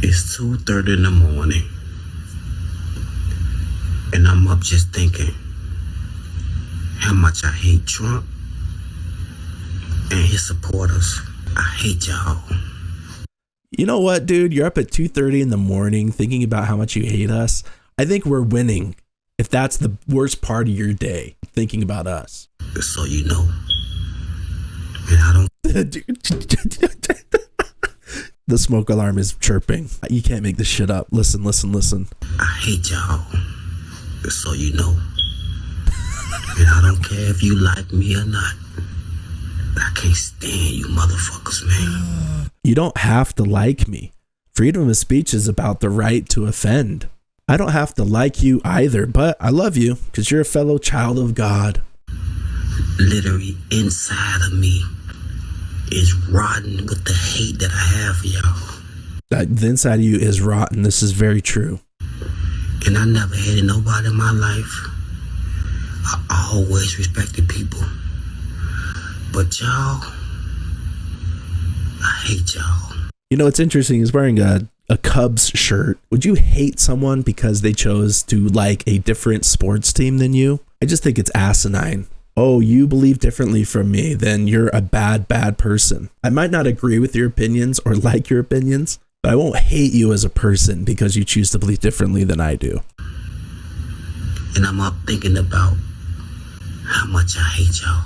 It's 2:30 in the morning, and I'm up just thinking how much I hate Trump and his supporters. I hate y'all. You know what, dude? You're up at 2:30 in the morning thinking about how much you hate us. I think we're winning if that's the worst part of your day, thinking about us. Just so you know. And I don't... The smoke alarm is chirping. You can't make this shit up. Listen. I hate y'all. Just so you know. And I don't care if you like me or not. I can't stand you motherfuckers, man. You don't have to like me. Freedom of speech is about the right to offend. I don't have to like you either, but I love you because you're a fellow child of God. Literally inside of me is rotten with the hate that I have for y'all. The inside of you is rotten. This is very true. And I never hated nobody in my life. I always respected people. But y'all, I hate y'all. You know, what's interesting is wearing a Cubs shirt. Would you hate someone because they chose to like a different sports team than you? I just think it's asinine. Oh, you believe differently from me, then you're a bad person. I might not agree with your opinions or like your opinions, but I won't hate you as a person because you choose to believe differently than I do. And I'm up thinking about how much I hate y'all.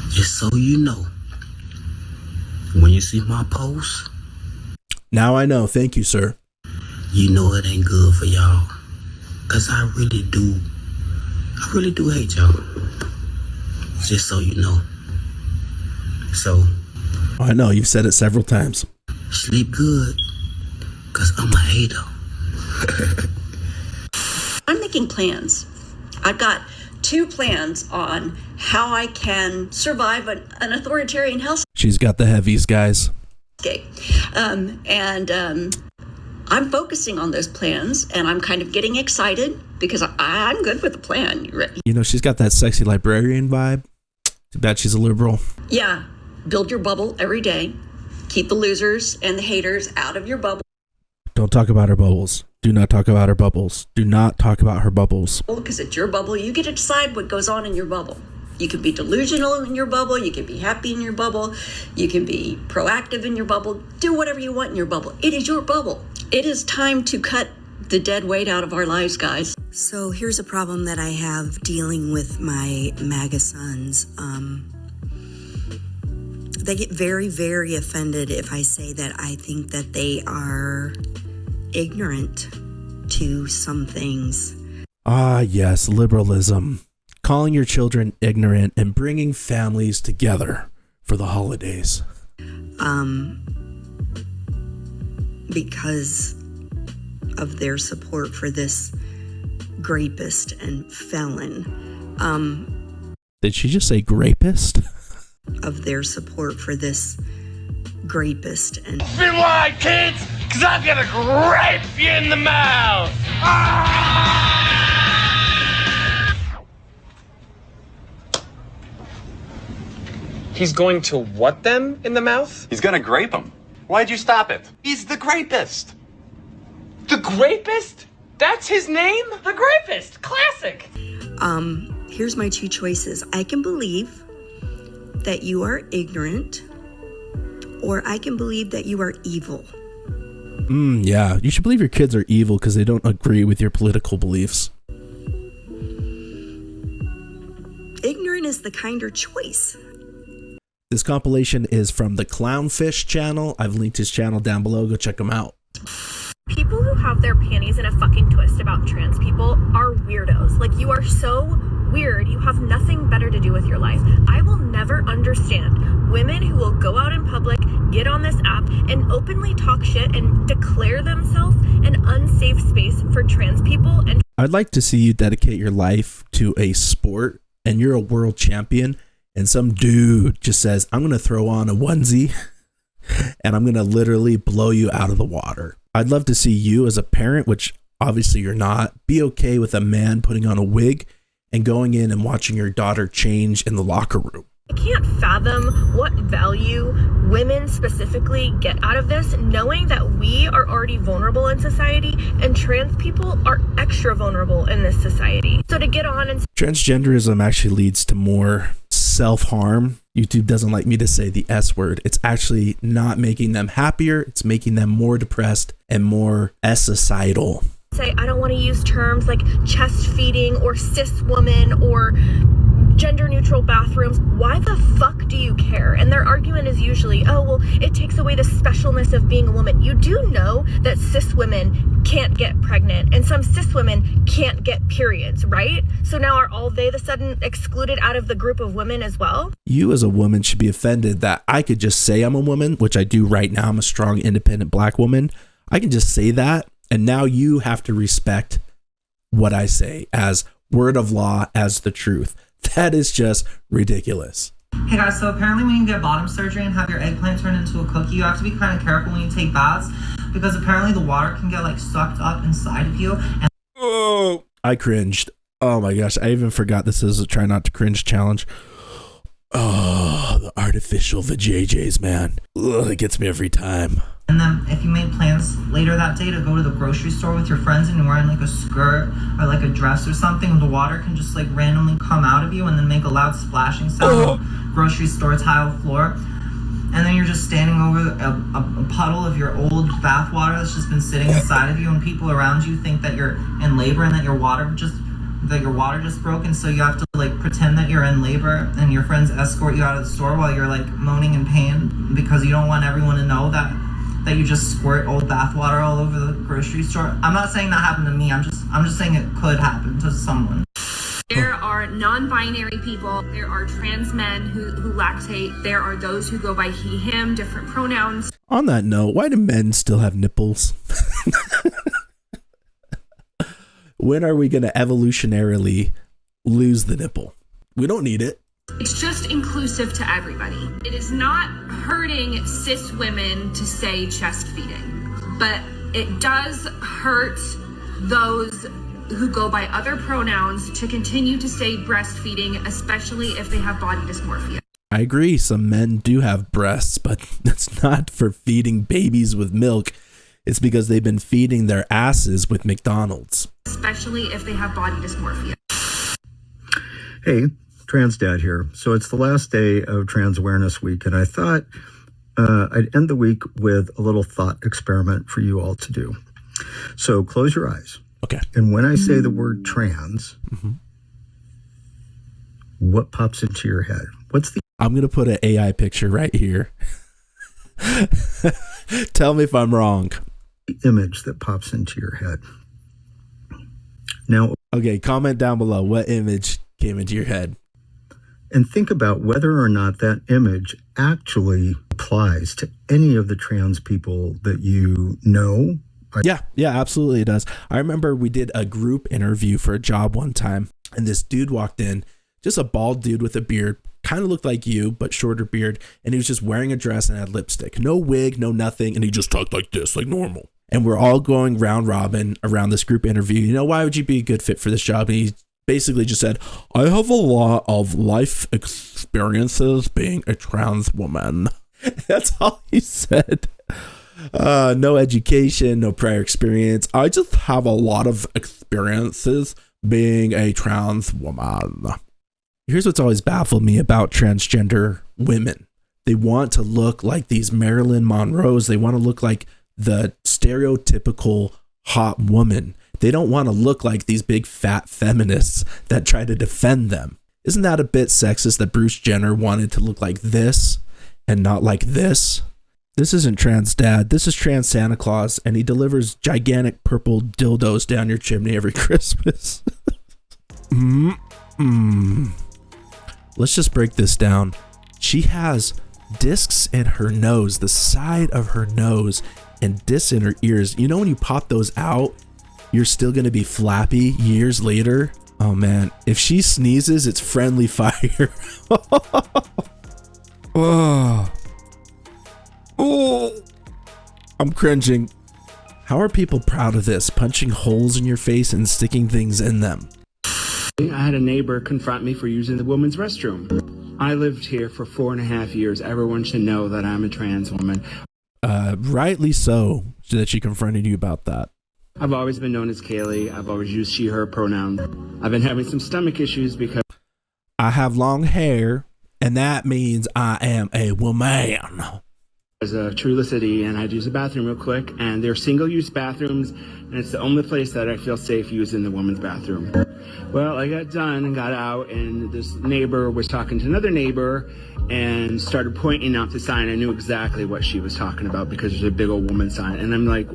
Just so you know, when you see my post, now I know. Thank you, sir. You know it ain't good for y'all. Cause I really do hate y'all. Just so you know. So I know, you've said it several times. Sleep good, cause I'm a hater. I'm making plans. I've got 2 plans on how I can survive an authoritarian hellscape. She's got the heavies, guys. I'm focusing on those plans, and I'm kind of getting excited because I'm good with the plan. You know, she's got that sexy librarian vibe. Too bad she's a liberal. Yeah, build your bubble every day. Keep the losers and the haters out of your bubble. Don't talk about her bubbles. Do not talk about her bubbles. Do not talk about her bubbles. Because it's your bubble. You get to decide what goes on in your bubble. You can be delusional in your bubble. You can be happy in your bubble. You can be proactive in your bubble. Do whatever you want in your bubble. It is your bubble. It is time to cut the dead weight out of our lives, guys. So here's a problem that I have dealing with my MAGA sons. They get very, very offended if I say that I think that they are ignorant to some things. Ah, yes, liberalism. Calling your children ignorant and bringing families together for the holidays. Because of their support for this rapist and felon. Did she just say rapist? Of their support for this rapist and... Be wide, kids, because I'm going to grape you in the mouth. He's going to what them in the mouth? He's gonna grape him. Why'd you stop it? He's the grapist. The grapist? That's his name? The grapist. Classic. Here's my 2 choices. I can believe that you are ignorant, or I can believe that you are evil. Yeah, you should believe your kids are evil because they don't agree with your political beliefs. Ignorant is the kinder choice. This compilation is from the Clownfish channel. I've linked his channel down below. Go check him out. People who have their panties in a fucking twist about trans people are weirdos. Like, you are so weird. You have nothing better to do with your life. I will never understand women who will go out in public, get on this app, and openly talk shit and declare themselves an unsafe space for trans people. And I'd like to see you dedicate your life to a sport and you're a world champion and some dude just says, I'm going to throw on a onesie and I'm going to literally blow you out of the water. I'd love to see you as a parent, which obviously you're not, be okay with a man putting on a wig and going in and watching your daughter change in the locker room. I can't fathom what value women specifically get out of this, knowing that we are already vulnerable in society and trans people are extra vulnerable in this society. So to get on and transgenderism actually leads to more self-harm. YouTube doesn't like me to say the S word. It's actually not making them happier. It's making them more depressed and more societal. say, I don't want to use terms like chest feeding or cis woman or gender neutral bathrooms. Why the fuck do you care? And their argument is usually, oh, well, it takes away the specialness of being a woman. You do know that cis women can't get pregnant and some cis women can't get periods, right? So now are all they of a sudden excluded out of the group of women as well? You as a woman should be offended that I could just say I'm a woman, which I do right now. I'm a strong, independent black woman. I can just say that. And now you have to respect what I say as word of law, as the truth. That is just ridiculous. Hey guys, so apparently when you get bottom surgery and have your eggplant turned into a cookie, you have to be kind of careful when you take baths because apparently the water can get like sucked up inside of you. And oh, I cringed. Oh my gosh, I even forgot this is a try not to cringe challenge. Oh, the artificial vajayjays, man. Ugh, it gets me every time. And then if you made plans later that day to go to the grocery store with your friends and you're wearing like a skirt or like a dress or something, the water can just like randomly come out of you and then make a loud splashing sound on the grocery store tile floor. And then you're just standing over a puddle of your old bath water that's just been sitting inside of you, and people around you think that you're in labor and that your water just broke, and so you have to like pretend that you're in labor, and your friends escort you out of the store while you're like moaning in pain because you don't want everyone to know that you just squirt old bath water all over the grocery store. I'm not saying that happened to me. I'm just saying it could happen to someone. There are non-binary people. There are trans men who lactate. There are those who go by he, him, different pronouns. On that note, why do men still have nipples? When are we going to evolutionarily lose the nipple? We don't need it. It's just inclusive to everybody. It is not hurting cis women to say chest feeding, but it does hurt those who go by other pronouns to continue to say breastfeeding, especially if they have body dysmorphia. I agree. Some men do have breasts, but that's not for feeding babies with milk. It's because they've been feeding their asses with McDonald's. Especially if they have body dysmorphia. Hey, Trans Dad here. So it's the last day of Trans Awareness Week, and I thought I'd end the week with a little thought experiment for you all to do. So close your eyes. Okay. And when I say the word trans, what pops into your head? I'm going to put an AI picture right here. Tell me if I'm wrong. The image that pops into your head. Now, okay, comment down below what image came into your head. And think about whether or not that image actually applies to any of the trans people that you know. Yeah, absolutely it does. I remember we did a group interview for a job one time, and this dude walked in, just a bald dude with a beard, kind of looked like you, but shorter beard, and he was just wearing a dress and had lipstick. No wig, no nothing, and he just talked like this, like normal. And we're all going round robin around this group interview. You know, why would you be a good fit for this job? And he basically just said, I have a lot of life experiences being a trans woman. That's all he said. No education, no prior experience. I just have a lot of experiences being a trans woman. Here's what's always baffled me about transgender women. They want to look like these Marilyn Monroes. They want to look like the stereotypical hot woman. They don't want to look like these big fat feminists that try to defend them. Isn't that a bit sexist that Bruce Jenner wanted to look like this and not like this? This isn't Trans Dad. This is Trans Santa Claus, and he delivers gigantic purple dildos down your chimney every Christmas. Let's just break this down. She has discs in her nose, the side of her nose, and discs in her ears. You know when you pop those out, you're still going to be flappy years later? Oh man, if she sneezes, it's friendly fire. Oh, I'm cringing. How are people proud of this? Punching holes in your face and sticking things in them. I had a neighbor confront me for using the women's restroom. I lived here for 4.5 years. Everyone should know that I'm a trans woman. Rightly so, that she confronted you about that. I've always been known as Kaylee. I've always used she, her pronouns. I've been having some stomach issues because I have long hair, and that means I am a woman. As a true Legislating, and I'd use a bathroom real quick, and they're single-use bathrooms, and it's the only place that I feel safe using the women's bathroom. Well, I got done and got out, and this neighbor was talking to another neighbor and started pointing out the sign. I knew exactly what she was talking about because there's a big old woman sign. And I'm like,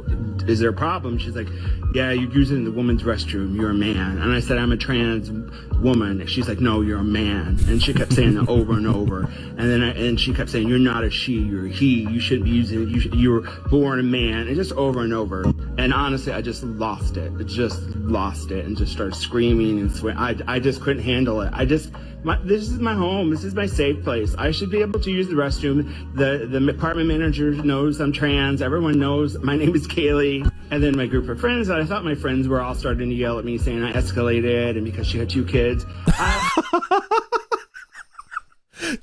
is there a problem? She's like, yeah, you're using the woman's restroom. You're a man. And I said, I'm a trans woman. She's like, no, you're a man. And she kept saying that over and over. And she kept saying, you're not a she, you're a he. You shouldn't be using it. You were born a man. And just over and over. And honestly, I just lost it. And just started screaming and swearing. I just couldn't handle it. This is my home. This is my safe place. I should be able to use the restroom. The apartment manager knows I'm trans. Everyone knows my name is Kaylee. And then my group of friends, I thought my friends were all starting to yell at me saying I escalated and because she had 2 kids.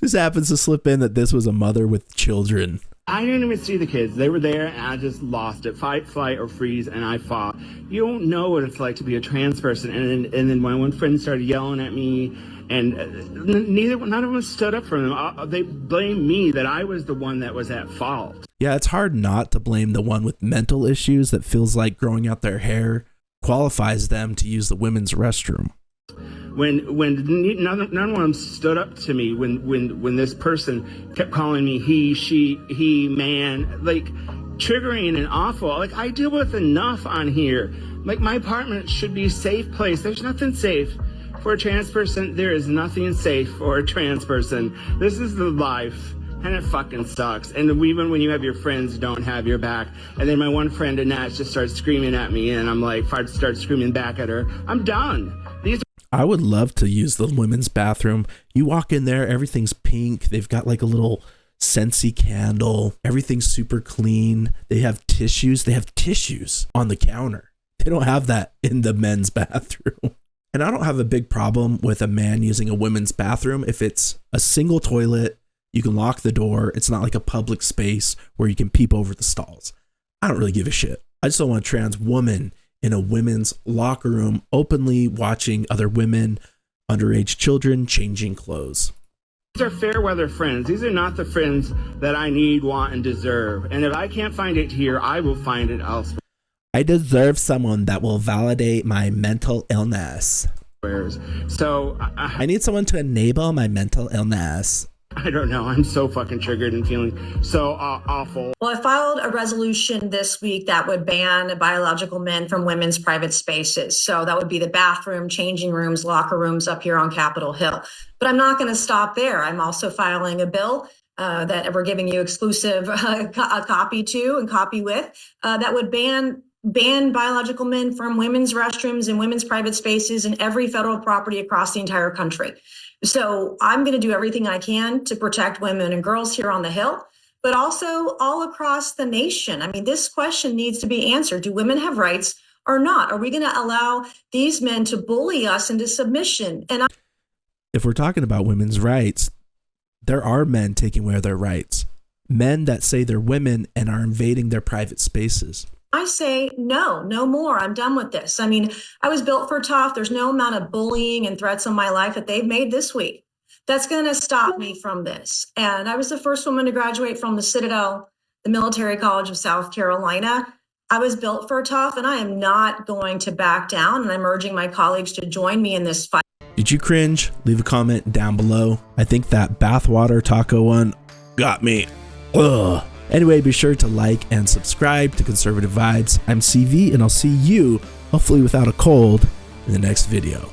This happens to slip in that this was a mother with children. I didn't even see the kids. They were there, and I just lost it. Fight, flight, or freeze, and I fought. You don't know what it's like to be a trans person. And then my one friend started yelling at me, and none of them stood up for them. They blamed me that I was the one that was at fault. Yeah, it's hard not to blame the one with mental issues that feels like growing out their hair qualifies them to use the women's restroom. When none of them stood up to me when this person kept calling me he, she, he, man, like triggering and awful. Like I deal with enough on here. Like my apartment should be a safe place. There's nothing safe for a trans person. There is nothing safe for a trans person. This is the life. And it fucking sucks. And even when you have your friends don't have your back. And then my one friend, Annette, just started screaming at me. And I'm like, if I start screaming back at her, I'm done. I would love to use the women's bathroom. You walk in there, everything's pink. They've got like a little Scentsy candle. Everything's super clean. They have tissues. They have tissues on the counter. They don't have that in the men's bathroom. And I don't have a big problem with a man using a women's bathroom if it's a single toilet. You can lock the door. It's not like a public space where you can peep over the stalls. I don't really give a shit. I just don't want a trans woman in a women's locker room openly watching other women, underage children changing clothes. These are fair weather friends. These are not the friends that I need, want, and deserve. And if I can't find it here, I will find it elsewhere. I deserve someone that will validate my mental illness. So I need someone to enable my mental illness. I don't know. I'm so fucking triggered and feeling so awful. Well, I filed a resolution this week that would ban biological men from women's private spaces. So that would be the bathroom, changing rooms, locker rooms up here on Capitol Hill. But I'm not going to stop there. I'm also filing a bill that we're giving you exclusive a copy to and copy with that would ban biological men from women's restrooms and women's private spaces in every federal property across the entire country. So I'm going to do everything I can to protect women and girls here on the Hill, but also all across the nation. I mean, this question needs to be answered. Do women have rights or not? Are we going to allow these men to bully us into submission? And if we're talking about women's rights, there are men taking away their rights. Men that say they're women and are invading their private spaces. I say, no more. I'm done with this. I mean, I was built for tough. There's no amount of bullying and threats on my life that they've made this week that's going to stop me from this. And I was the first woman to graduate from the Citadel, the Military College of South Carolina. I was built for tough, and I am not going to back down. And I'm urging my colleagues to join me in this fight. Did you cringe? Leave a comment down below. I think that bathwater taco one got me. Ugh. Anyway, be sure to like and subscribe to Conservative Vibes. I'm CV, and I'll see you, hopefully without a cold, in the next video.